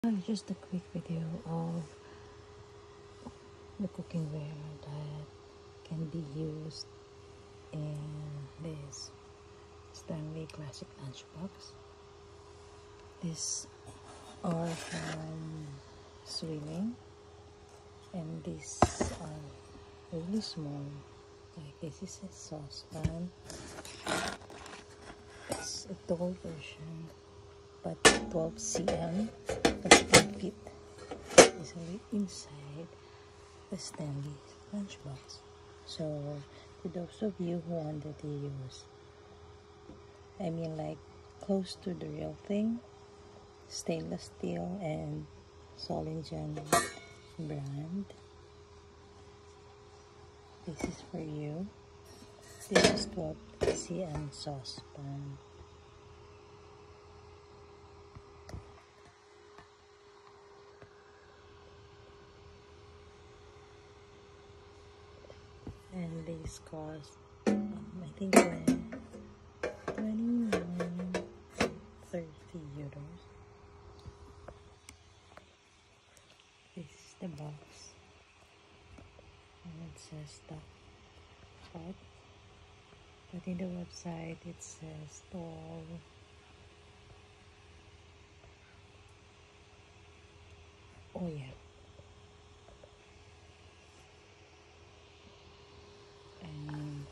Just a quick video of the cookware that can be used in this Stanley Classic Lunchbox. These are from swimming, and these are really small. Like this is a saucepan. It's a tall version, but 12 cm. But it can fit easily inside the Stanley lunchbox. So, to those of you who wanted to use, like close to the real thing, stainless steel and Solingen brand, this is for you. This is 12 cm saucepan. And these cost, I think, 29, 30 euros. This is the box, and it says stock pot, but in the website it says 12. Oh yeah. And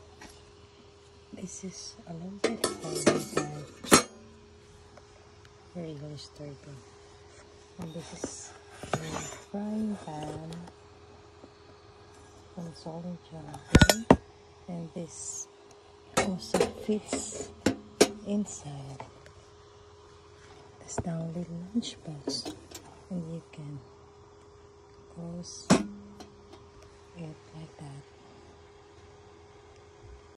this is a little bit heavy, but really sturdy. And this is a frying pan from Solingen, and this also fits inside the Stanley lunchbox, and you can close